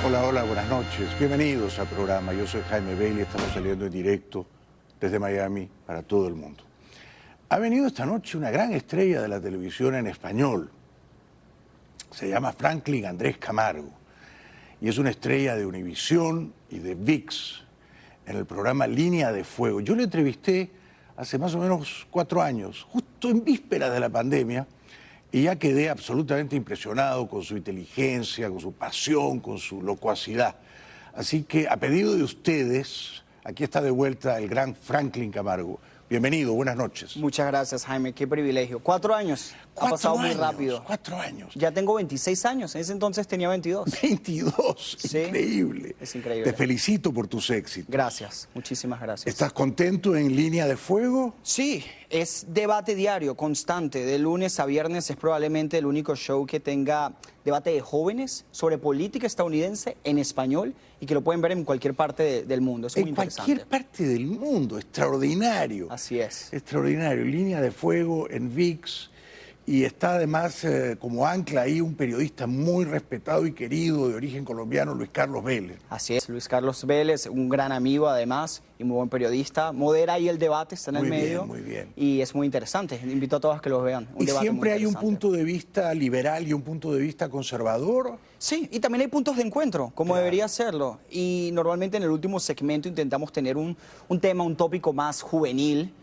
Hola, hola, buenas noches. Bienvenidos al programa. Yo soy Jaime Bailey, estamos saliendo en directo desde Miami para todo el mundo. Ha venido esta noche una gran estrella de la televisión en español. Se llama Franklin Andrés Camargo y es una estrella de Univisión y de ViX en el programa Línea de Fuego. Yo le entrevisté hace más o menos 4 años, justo en vísperas de la pandemia, y ya quedé absolutamente impresionado con su inteligencia, con su pasión, con su locuacidad. Así que, a pedido de ustedes, aquí está de vuelta el gran Franklin Camargo. Bienvenido, buenas noches. Muchas gracias, Jaime, qué privilegio. 4 años, ha pasado muy rápido. 4 años. Ya tengo 26 años, en ese entonces tenía 22. 22, sí, increíble. Es increíble. Te felicito por tus éxitos. Gracias, muchísimas gracias. ¿Estás contento en Línea de Fuego? Sí, es debate diario, constante. De lunes a viernes es probablemente el único show que tenga debate de jóvenes sobre política estadounidense en español y que lo pueden ver en cualquier parte del mundo. Es muy interesante. En cualquier parte del mundo, extraordinario. Así es. Extraordinario. Línea de Fuego en ViX. Y está además como ancla ahí un periodista muy respetado y querido de origen colombiano, Luis Carlos Vélez. Así es, Luis Carlos Vélez, un gran amigo además y muy buen periodista. Modera ahí el debate, está en el medio. Muy bien. Y es muy interesante. Invito a todos a que los vean. ¿Y siempre hay un punto de vista liberal y un punto de vista conservador? Sí, y también hay puntos de encuentro, como debería serlo. Y normalmente en el último segmento intentamos tener un tema, un tópico más juvenil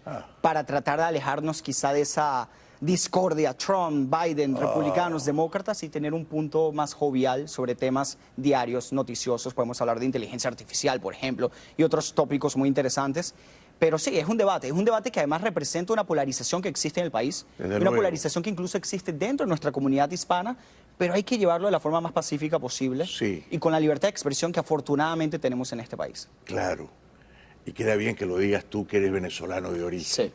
para tratar de alejarnos quizá de esa discordia, Trump, Biden, republicanos, demócratas, y tener un punto más jovial sobre temas diarios, noticiosos. Podemos hablar de inteligencia artificial, por ejemplo, y otros tópicos muy interesantes. Pero sí, es un debate que además representa una polarización que existe en el país, una polarización que incluso existe dentro de nuestra comunidad hispana, pero hay que llevarlo de la forma más pacífica posible y con la libertad de expresión que afortunadamente tenemos en este país. Claro, y queda bien que lo digas tú, que eres venezolano de origen. Sí.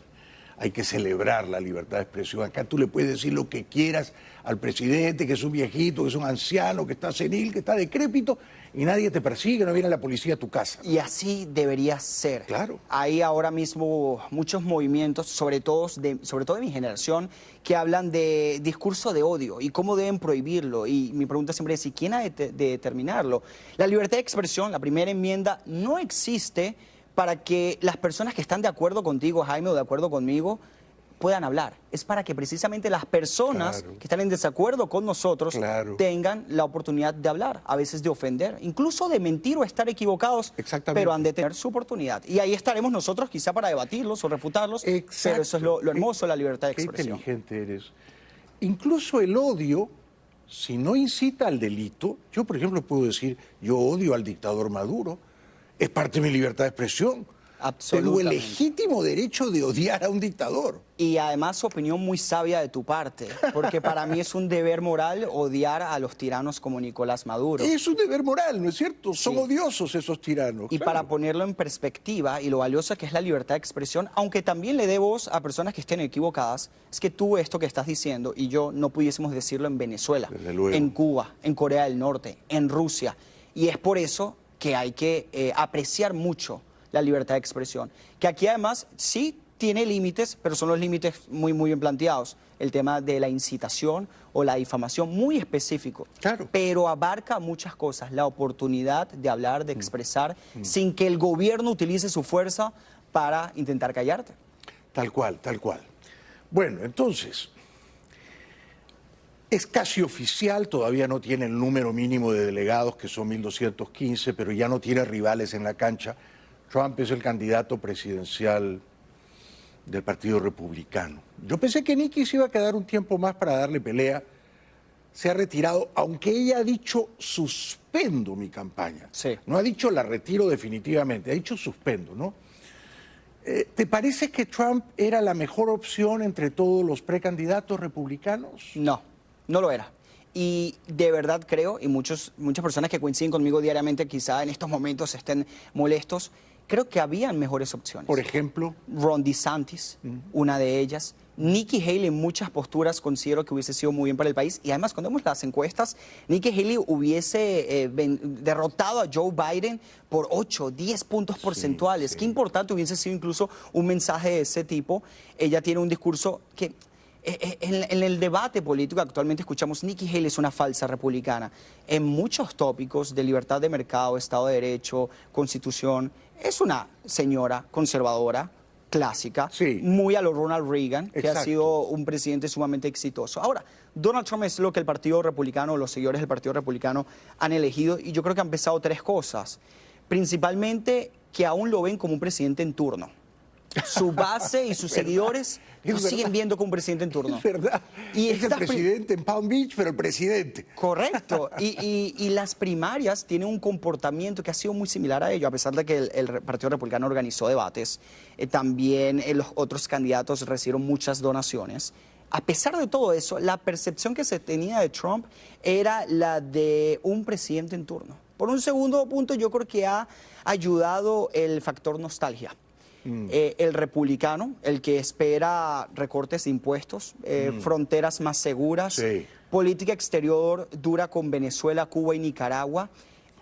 Hay que celebrar la libertad de expresión. Acá tú le puedes decir lo que quieras al presidente, que es un viejito, que es un anciano, que está senil, que está decrépito, y nadie te persigue, no viene la policía a tu casa. Y así debería ser. Claro. Hay ahora mismo muchos movimientos, sobre todo de mi generación, que hablan de discurso de odio y cómo deben prohibirlo. Y mi pregunta siempre es, ¿y quién ha de determinarlo? La libertad de expresión, la primera enmienda, no existe para que las personas que están de acuerdo contigo, Jaime, o de acuerdo conmigo, puedan hablar. Es para que precisamente las personas que están en desacuerdo con nosotros tengan la oportunidad de hablar, a veces de ofender, incluso de mentir o estar equivocados, pero han de tener su oportunidad. Y ahí estaremos nosotros quizá para debatirlos o refutarlos, pero eso es lo hermoso de la libertad de expresión. Qué inteligente eres. Incluso el odio, si no incita al delito, yo por ejemplo puedo decir, yo odio al dictador Maduro, es parte de mi libertad de expresión. Tengo el legítimo derecho de odiar a un dictador. Y además opinión muy sabia de tu parte, porque para mí es un deber moral odiar a los tiranos como Nicolás Maduro. Es un deber moral, ¿no es cierto? Son odiosos esos tiranos. Y para ponerlo en perspectiva y lo valiosa que es la libertad de expresión, aunque también le dé voz a personas que estén equivocadas, es que tú esto que estás diciendo y yo no pudiésemos decirlo en Venezuela, en Cuba, en Corea del Norte, en Rusia. Y es por eso que hay que apreciar mucho la libertad de expresión, que aquí además sí tiene límites, pero son los límites muy bien planteados. El tema de la incitación o la difamación, muy específico, pero abarca muchas cosas. La oportunidad de hablar, de expresar, sin que el gobierno utilice su fuerza para intentar callarte. Tal cual, tal cual. Bueno, entonces, es casi oficial, todavía no tiene el número mínimo de delegados, que son 1.215, pero ya no tiene rivales en la cancha. Trump es el candidato presidencial del Partido Republicano. Yo pensé que Nikki se iba a quedar un tiempo más para darle pelea. Se ha retirado, aunque ella ha dicho suspendo mi campaña. No ha dicho la retiro definitivamente, ha dicho suspendo, ¿no? ¿Te parece que Trump era la mejor opción entre todos los precandidatos republicanos? No, no lo era. Y de verdad creo, y muchas personas que coinciden conmigo diariamente quizá en estos momentos estén molestos, creo que habían mejores opciones. Por ejemplo, Ron DeSantis, una de ellas. Nikki Haley en muchas posturas considero que hubiese sido muy bien para el país. Y además, cuando vemos las encuestas, Nikki Haley hubiese derrotado a Joe Biden por 8, 10 puntos porcentuales. Qué importante hubiese sido incluso un mensaje de ese tipo. Ella tiene un discurso que En el debate político actualmente escuchamos Nikki Haley es una falsa republicana. En muchos tópicos de libertad de mercado, Estado de Derecho, Constitución, es una señora conservadora, clásica, Sí. muy a lo Ronald Reagan, que ha Exacto. sido un presidente sumamente exitoso. Ahora, Donald Trump es lo que el Partido Republicano, los seguidores del Partido Republicano han elegido, y yo creo que han empezado tres cosas. Principalmente que aún lo ven como un presidente en turno. Su base y sus seguidores lo siguen viendo como un presidente en turno. Es verdad. Y es el estas presidente en Palm Beach, pero el presidente. Correcto. Y las primarias tienen un comportamiento que ha sido muy similar a ello, a pesar de que el Partido Republicano organizó debates. También los otros candidatos recibieron muchas donaciones. A pesar de todo eso, la percepción que se tenía de Trump era la de un presidente en turno. Por un segundo punto, yo creo que ha ayudado el factor nostalgia. El republicano, el que espera recortes de impuestos, fronteras más seguras, Sí. política exterior dura con Venezuela, Cuba y Nicaragua.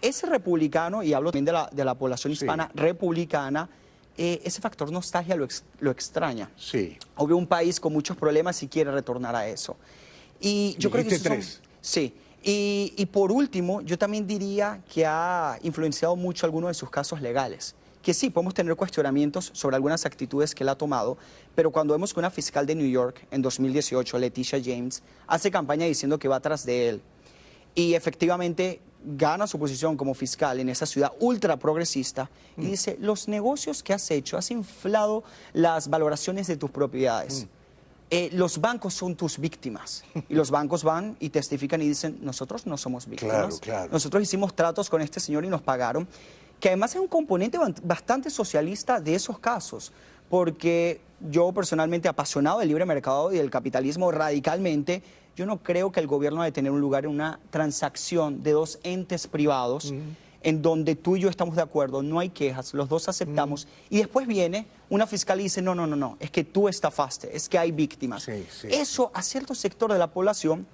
Ese republicano, y hablo también de la población Sí. hispana republicana, ese factor nostalgia lo extraña. Sí. Obvio, un país con muchos problemas y quiere retornar a eso. Y yo creo que Dijiste esos son- tres. Sí. Y por último, yo también diría que ha influenciado mucho algunos de sus casos legales. Que sí, podemos tener cuestionamientos sobre algunas actitudes que él ha tomado, pero cuando vemos que una fiscal de New York en 2018, Leticia James, hace campaña diciendo que va atrás de él y efectivamente gana su posición como fiscal en esa ciudad ultra progresista y dice, los negocios que has hecho, has inflado las valoraciones de tus propiedades. Los bancos son tus víctimas. Y los bancos van y testifican y dicen, nosotros no somos víctimas. Claro, claro. Nosotros hicimos tratos con este señor y nos pagaron. Que además es un componente bastante socialista de esos casos. Porque yo personalmente, apasionado del libre mercado y del capitalismo radicalmente, yo no creo que el gobierno debe tener un lugar en una transacción de dos entes privados en donde tú y yo estamos de acuerdo, no hay quejas, los dos aceptamos, y después viene una fiscal y dice, no, es que tú estafaste, es que hay víctimas. Sí, sí. Eso a cierto sector de la población,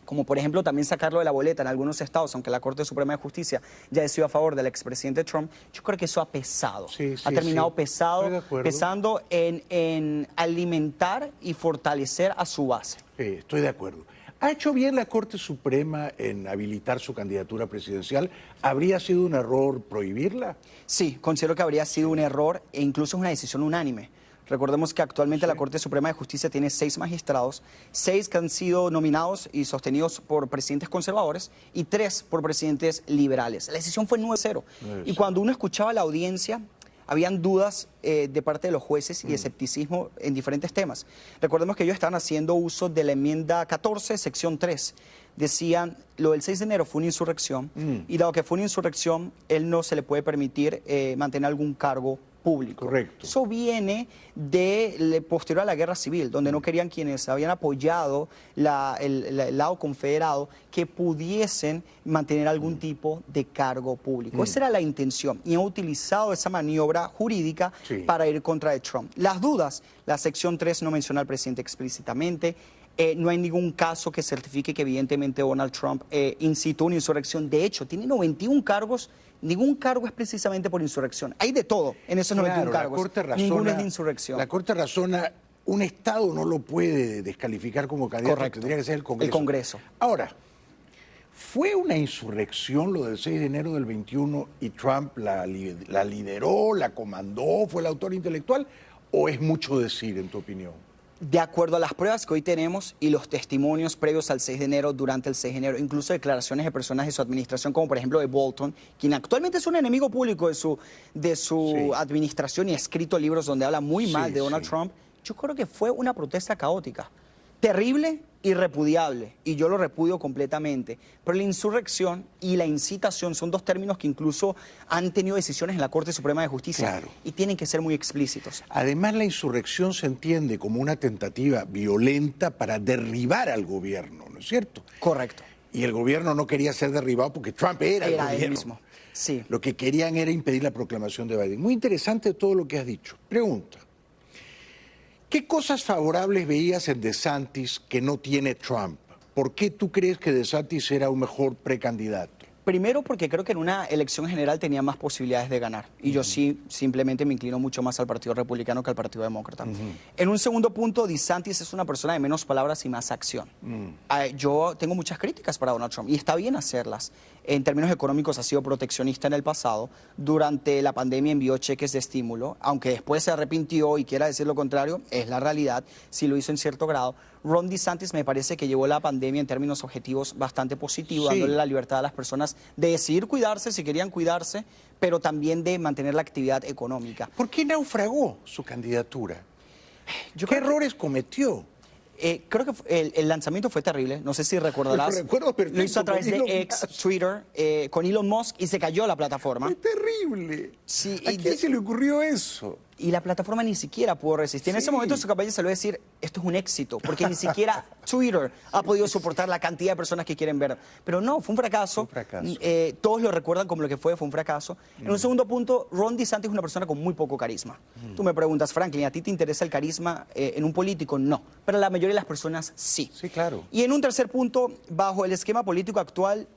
como por ejemplo también sacarlo de la boleta en algunos estados, aunque la Corte Suprema de Justicia ya decidió a favor del expresidente Trump, yo creo que eso ha pesado. Sí, Ha terminado sí. Estoy de acuerdo. pesando en alimentar y fortalecer a su base. Estoy de acuerdo. ¿Ha hecho bien la Corte Suprema en habilitar su candidatura presidencial? ¿Habría sido un error prohibirla? Sí, considero que habría sido un error e incluso es una decisión unánime. Recordemos que actualmente la Corte Suprema de Justicia tiene 6 magistrados, 6 que han sido nominados y sostenidos por presidentes conservadores y 3 por presidentes liberales. La decisión fue 9-0. Y cuando uno escuchaba la audiencia, habían dudas de parte de los jueces y escepticismo en diferentes temas. Recordemos que ellos estaban haciendo uso de la enmienda 14, sección 3. Decían, lo del 6 de enero fue una insurrección y dado que fue una insurrección, él no se le puede permitir mantener algún cargo público. Correcto. Eso viene de posterior a la guerra civil, donde no querían quienes habían apoyado el lado confederado que pudiesen mantener algún tipo de cargo público. Esa era la intención y han utilizado esa maniobra jurídica Sí. para ir contra de Trump. Las dudas, la sección 3 no menciona al presidente explícitamente. No hay ningún caso que certifique que evidentemente Donald Trump incitó una insurrección. De hecho, tiene 91 cargos. Ningún cargo es precisamente por insurrección. Hay de todo en esos 91 Claro, cargos. la Corte razona, Ninguno es de insurrección. La Corte razona, un Estado no lo puede descalificar como candidato, Correcto. tendría que ser el Congreso. El Congreso. Ahora, ¿fue una insurrección lo del 6 de enero del 21 y Trump la lideró, la comandó, fue el autor intelectual? ¿O es mucho decir, en tu opinión? De acuerdo a las pruebas que hoy tenemos y los testimonios previos al 6 de enero, durante el 6 de enero, incluso declaraciones de personas de su administración, como por ejemplo de Bolton, quien actualmente es un enemigo público de su Sí. administración y ha escrito libros donde habla muy mal Sí, de Donald sí. Trump, yo creo que fue una protesta caótica, terrible y repudiable, y yo lo repudio completamente. Pero la insurrección y la incitación son dos términos que incluso han tenido decisiones en la Corte Suprema de Justicia Claro. y tienen que ser muy explícitos. Además, la insurrección se entiende como una tentativa violenta para derribar al gobierno, ¿no es cierto? Correcto. Y el gobierno no quería ser derribado porque Trump era el Era gobierno. él mismo. Sí. Lo que querían era impedir la proclamación de Biden. Muy interesante todo lo que has dicho. Pregunta, ¿qué cosas favorables veías en DeSantis que no tiene Trump? ¿Por qué tú crees que DeSantis era un mejor precandidato? Primero porque creo que en una elección general tenía más posibilidades de ganar. Y yo sí simplemente me inclino mucho más al Partido Republicano que al Partido Demócrata. En un segundo punto, DeSantis es una persona de menos palabras y más acción. Yo tengo muchas críticas para Donald Trump y está bien hacerlas. En términos económicos ha sido proteccionista en el pasado. Durante la pandemia envió cheques de estímulo, aunque después se arrepintió y quiera decir lo contrario, es la realidad, sí lo hizo en cierto grado. Ron DeSantis me parece que llevó la pandemia en términos objetivos bastante positivos, Sí. dándole la libertad a las personas de decidir cuidarse si querían cuidarse, pero también de mantener la actividad económica. ¿Por qué naufragó su candidatura? Yo ¿Qué creo que- errores cometió? Creo que el lanzamiento fue terrible, no sé si recordarás. Lo recuerdo perfecto, Lo hizo a través con de Elon X, Musk. Twitter, con Elon Musk y se cayó la plataforma. ¡Qué terrible! Sí, ¿A y quién de- se le ocurrió eso? Y la plataforma ni siquiera pudo resistir. En Sí. ese momento su campaña salió a decir, esto es un éxito, porque ni siquiera Twitter ha podido soportar la cantidad de personas que quieren ver. Pero no, fue un fracaso. Un fracaso. Todos lo recuerdan como lo que fue un fracaso. En un segundo punto, Ron DeSantis es una persona con muy poco carisma. Tú me preguntas, Franklin, ¿a ti te interesa el carisma en un político? No, pero la mayoría de las personas sí. Sí, claro. Y en un tercer punto, bajo el esquema político actual,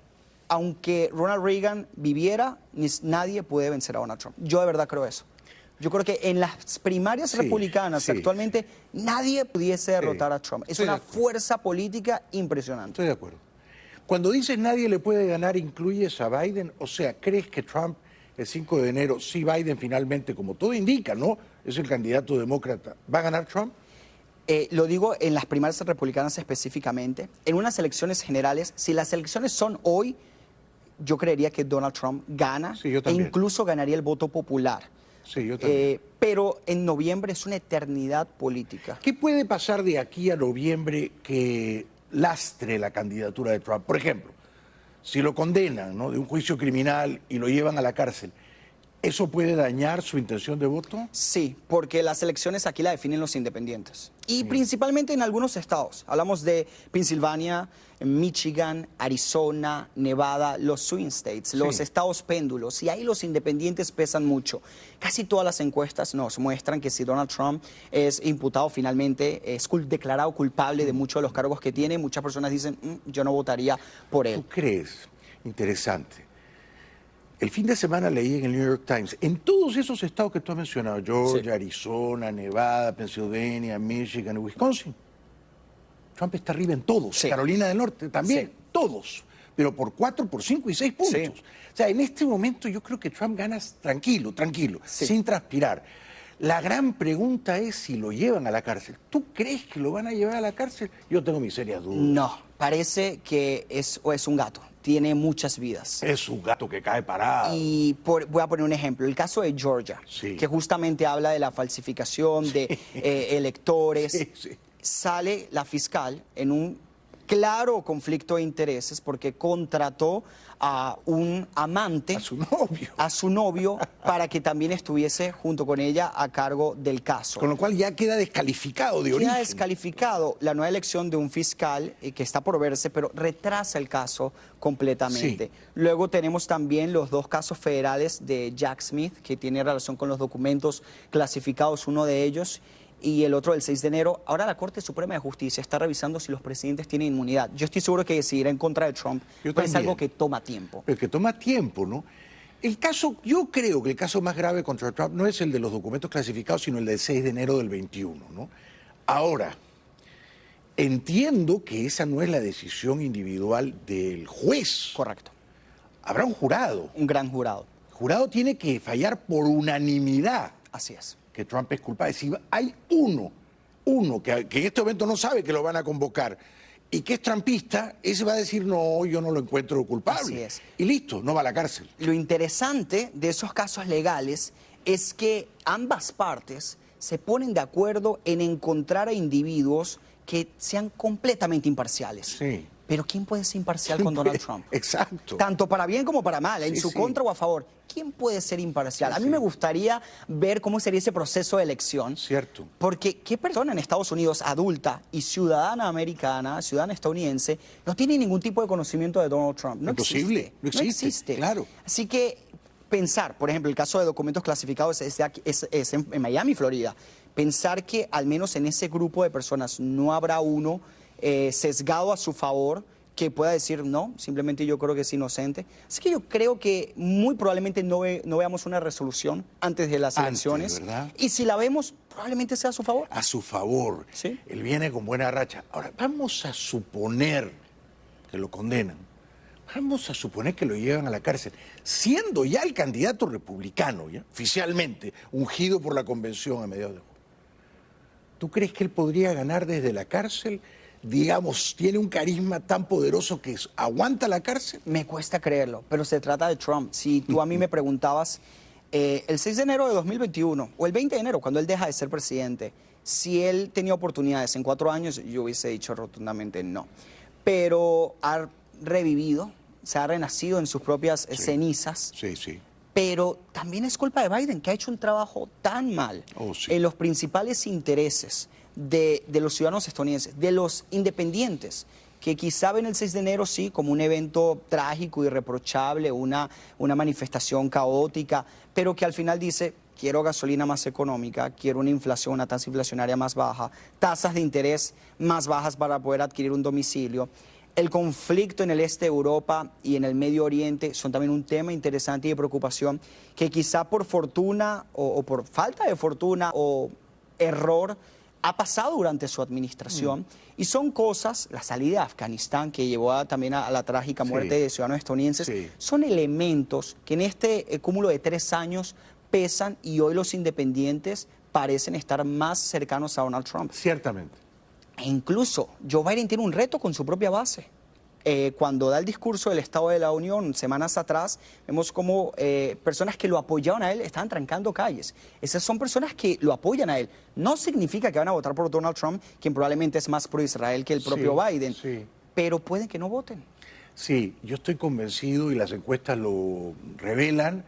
aunque Ronald Reagan viviera, nadie puede vencer a Donald Trump. Yo de verdad creo eso. Yo creo que en las primarias Sí, republicanas sí. actualmente nadie pudiese derrotar a Trump. Es Estoy de una acuerdo. fuerza política impresionante. Estoy de acuerdo. Cuando dices nadie le puede ganar, ¿incluyes a Biden? O sea, ¿crees que Trump el 5 de enero, si Biden finalmente, como todo indica, ¿no? Es el candidato demócrata, ¿va a ganar Trump? Lo digo en las primarias republicanas específicamente. En unas elecciones generales, si las elecciones son hoy, yo creería que Donald Trump gana Sí, yo e también. incluso ganaría el voto popular. Sí, yo también. Pero en noviembre es una eternidad política. ¿Qué puede pasar de aquí a noviembre que lastre la candidatura de Trump? Por ejemplo, si lo condenan, ¿no?, de un juicio criminal y lo llevan a la cárcel, ¿eso puede dañar su intención de voto? Sí, porque las elecciones aquí la definen los independientes. Y principalmente en algunos estados. Hablamos de Pensilvania, Michigan, Arizona, Nevada, los swing states, los Sí. estados péndulos. Y ahí los independientes pesan mucho. Casi todas las encuestas nos muestran que si Donald Trump es imputado finalmente, es declarado culpable de muchos de los cargos que tiene, muchas personas dicen, yo no votaría por él. ¿Tú crees? Interesante. El fin de semana leí en el New York Times, en todos esos estados que tú has mencionado, Georgia, Sí. Arizona, Nevada, Pennsylvania, Michigan y Wisconsin, Trump está arriba en todos. Sí. Carolina del Norte también, Sí. todos. Pero por 4, por 5 y 6 puntos. Sí. O sea, en este momento yo creo que Trump gana tranquilo, Sí. sin transpirar. La gran pregunta es si lo llevan a la cárcel. ¿Tú crees que lo van a llevar a la cárcel? Yo tengo mis serias dudas. No, parece que es un gato. Tiene muchas vidas. Es un gato que cae parado. Y voy a poner un ejemplo, el caso de Georgia, Sí. que justamente habla de la falsificación de electores. Sí, sí. Sale la fiscal en un claro conflicto de intereses porque contrató a un amante, A su novio. a su novio, para que también estuviese junto con ella a cargo del caso. Con lo cual ya queda descalificado de origen. Queda descalificado la nueva elección de un fiscal que está por verse, pero retrasa el caso completamente. Sí. Luego tenemos también los dos casos federales de Jack Smith, que tiene relación con los documentos clasificados, uno de ellos, y el otro del 6 de enero. Ahora la Corte Suprema de Justicia está revisando si los presidentes tienen inmunidad. Yo estoy seguro que decidirá en contra de Trump, Yo pero es también. algo que toma tiempo. Pero que toma tiempo, ¿no? El caso, yo creo que el caso más grave contra Trump no es el de los documentos clasificados, sino el del 6 de enero del 21, ¿no? Ahora, entiendo que esa no es la decisión individual del juez. Correcto. Habrá un jurado. Un gran jurado. El jurado tiene que fallar por unanimidad Así es. que Trump es culpable. Si hay uno que en este momento no sabe que lo van a convocar y que es trumpista, ese va a decir, no, yo no lo encuentro culpable. Así es. Y listo, no va a la cárcel. Lo interesante de esos casos legales es que ambas partes se ponen de acuerdo en encontrar a individuos que sean completamente imparciales. Sí. Pero ¿quién puede ser imparcial con Donald Trump? Exacto. Tanto para bien como para mal, en Sí, su sí. contra o a favor. ¿Quién puede ser imparcial? Sí, A mí sí. me gustaría ver cómo sería ese proceso de elección. Cierto. Porque ¿qué persona en Estados Unidos adulta y ciudadana americana, ciudadana estadounidense, no tiene ningún tipo de conocimiento de Donald Trump? No Imposible, existe. no existe, claro. Así que pensar, por ejemplo, el caso de documentos clasificados es en Miami, Florida. Pensar que al menos en ese grupo de personas no habrá uno sesgado a su favor que pueda decir no, simplemente yo creo que es inocente. Así que yo creo que muy probablemente no veamos una resolución antes de las elecciones. ¿Verdad? Y si la vemos, probablemente sea a su favor. A su favor. Sí. Él viene con buena racha. Ahora, vamos a suponer que lo condenan. Vamos a suponer que lo llevan a la cárcel, siendo ya el candidato republicano, ¿ya? Oficialmente, ungido por la convención a mediados de junio. ¿Tú crees que él podría ganar desde la cárcel? Digamos, tiene un carisma tan poderoso que aguanta la cárcel. Me cuesta creerlo, pero se trata de Trump. Si tú a mí me preguntabas el 6 de enero de 2021 o el 20 de enero, cuando él deja de ser presidente, si él tenía oportunidades en 4 años, yo hubiese dicho rotundamente no. Pero ha revivido, se ha renacido en sus propias cenizas. Sí, sí. Pero también es culpa de Biden, que ha hecho un trabajo tan mal en los principales intereses de los ciudadanos estadounidenses, de los independientes, que quizá ven el 6 de enero, sí, como un evento trágico, irreprochable, una manifestación caótica, pero que al final dice, quiero gasolina más económica, quiero una inflación, una tasa inflacionaria más baja, tasas de interés más bajas para poder adquirir un domicilio. El conflicto en el este de Europa y en el Medio Oriente son también un tema interesante y de preocupación que quizá por fortuna o por falta de fortuna o error ha pasado durante su administración. Y son cosas, la salida de Afganistán que llevó también a la trágica muerte de ciudadanos estadounidenses, son elementos que en este cúmulo de 3 años pesan y hoy los independientes parecen estar más cercanos a Donald Trump. Ciertamente. E incluso Joe Biden tiene un reto con su propia base. Cuando da el discurso del Estado de la Unión semanas atrás, vemos como personas que lo apoyaban a él estaban trancando calles. Esas son personas que lo apoyan a él. No significa que van a votar por Donald Trump, quien probablemente es más pro-Israel que el propio Biden, pero pueden que no voten. Sí, yo estoy convencido y las encuestas lo revelan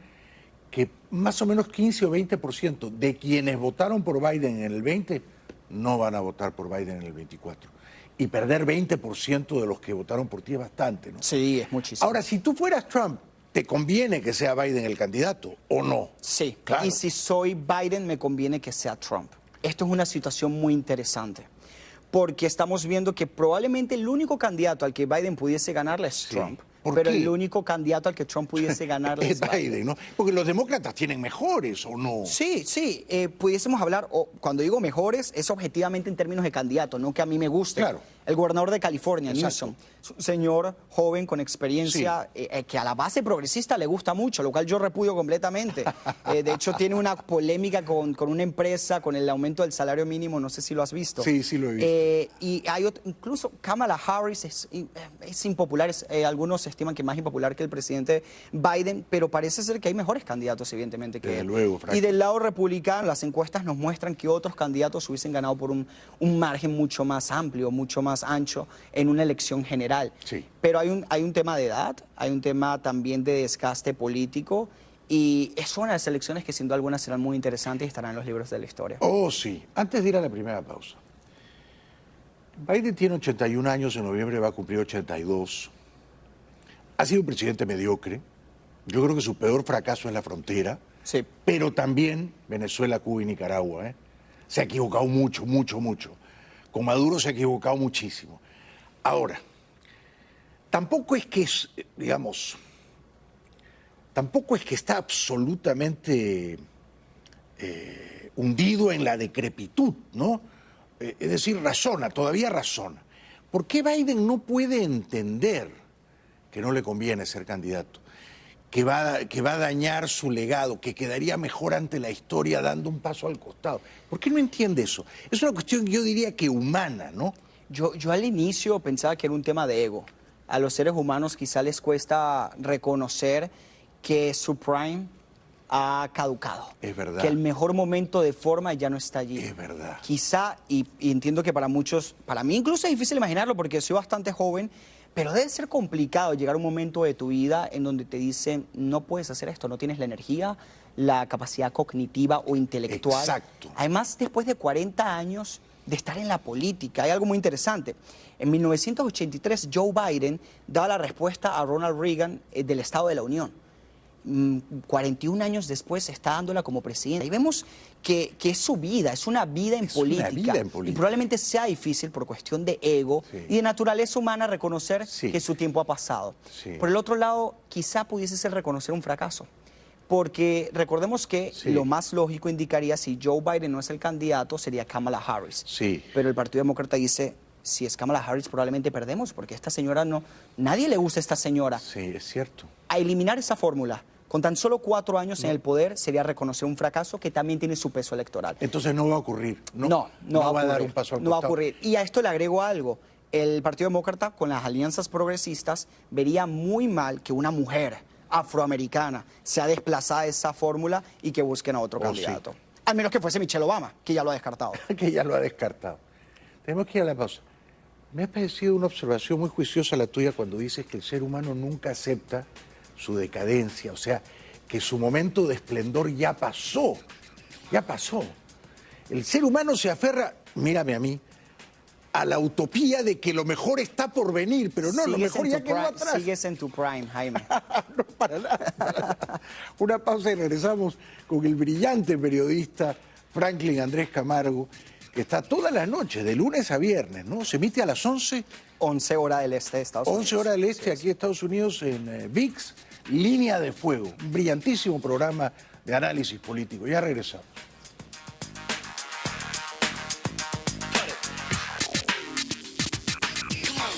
que más o menos 15 o 20% de quienes votaron por Biden en el 20 no van a votar por Biden en el 24. Y perder 20% de los que votaron por ti es bastante, ¿no? Sí, es muchísimo. Ahora, si tú fueras Trump, ¿te conviene que sea Biden el candidato o no? Sí, claro. Y si soy Biden, me conviene que sea Trump. Esto es una situación muy interesante, porque estamos viendo que probablemente el único candidato al que Biden pudiese ganarle es Trump. Pero el único candidato al que Trump pudiese ganarle es Biden, ¿no? Porque los demócratas tienen mejores, ¿o no? Sí, sí. Pudiésemos hablar, cuando digo mejores, es objetivamente en términos de candidato, no que a mí me guste. Claro. El gobernador de California, Newsom, es un señor joven con experiencia, que a la base progresista le gusta mucho, lo cual yo repudio completamente. De hecho, tiene una polémica con una empresa, con el aumento del salario mínimo, no sé si lo has visto. Sí, sí lo he visto. Y hay incluso Kamala Harris es impopular, algunos estiman que más impopular que el presidente Biden, pero parece ser que hay mejores candidatos, evidentemente, que él. Luego, Frank. Y del lado republicano, las encuestas nos muestran que otros candidatos hubiesen ganado por un margen mucho más amplio, mucho más ancho en una elección general. Sí. Pero hay un tema de edad, hay un tema también de desgaste político, y es una de las elecciones que sin duda alguna serán muy interesantes y estarán en los libros de la historia. Oh, sí. Antes de ir a la primera pausa. Biden tiene 81 años, en noviembre va a cumplir 82. Ha sido un presidente mediocre. Yo creo que su peor fracaso es la frontera. Sí. Pero también Venezuela, Cuba y Nicaragua, ¿eh? Se ha equivocado mucho, mucho, mucho. Con Maduro se ha equivocado muchísimo. Ahora, tampoco es que es, digamos, tampoco es que está absolutamente hundido en la decrepitud, ¿no? Es decir, razona, todavía razona. ¿Por qué Biden no puede entender que no le conviene ser candidato? Que va a dañar su legado, que quedaría mejor ante la historia dando un paso al costado. ¿Por qué no entiende eso? Es una cuestión, yo diría que humana, ¿no? Yo al inicio pensaba que era un tema de ego. A los seres humanos quizá les cuesta reconocer que su prime ha caducado. Es verdad. Que el mejor momento de forma ya no está allí. Es verdad. Quizá, y entiendo que para muchos, para mí incluso es difícil imaginarlo porque soy bastante joven, pero debe ser complicado llegar a un momento de tu vida en donde te dicen, no puedes hacer esto, no tienes la energía, la capacidad cognitiva o intelectual. Exacto. Además, después de 40 años de estar en la política, hay algo muy interesante. En 1983, Joe Biden daba la respuesta a Ronald Reagan del Estado de la Unión. 41 años después está dándola como presidenta. Y vemos que es su vida, es una vida en política. Una vida en política. Y probablemente sea difícil por cuestión de ego y de naturaleza humana reconocer que su tiempo ha pasado. Por el otro lado, quizá pudiese ser reconocer un fracaso. Porque recordemos que lo más lógico indicaría, si Joe Biden no es el candidato, sería Kamala Harris. Pero el Partido Demócrata dice, si es Kamala Harris probablemente perdemos, porque esta señora no... Nadie le gusta a esta señora. Sí, es cierto. A eliminar esa fórmula, con tan solo 4 años en el poder, sería reconocer un fracaso que también tiene su peso electoral. Entonces no va a ocurrir. No va a dar un paso al costado. No va a ocurrir. Y a esto le agrego algo. El Partido Demócrata, con las alianzas progresistas, vería muy mal que una mujer afroamericana sea desplazada de esa fórmula y que busquen a otro candidato. Al menos que fuese Michelle Obama, que ya lo ha descartado. Que ya lo ha descartado. Tenemos que ir a la pausa. Me ha parecido una observación muy juiciosa la tuya cuando dices que el ser humano nunca acepta su decadencia, o sea, que su momento de esplendor ya pasó, ya pasó. El ser humano se aferra, mírame a mí, a la utopía de que lo mejor está por venir, pero no, lo mejor ya quedó atrás. Sigues en tu prime, Jaime. No, para nada. Una pausa y regresamos con el brillante periodista Franklin Andrés Camargo, que está todas las noches, de lunes a viernes, ¿no? Se emite a las 11. 11 horas del este de Estados Unidos. 11 horas del este, aquí en Estados Unidos, en VIX, Línea de Fuego. Un brillantísimo programa de análisis político. Ya regresamos.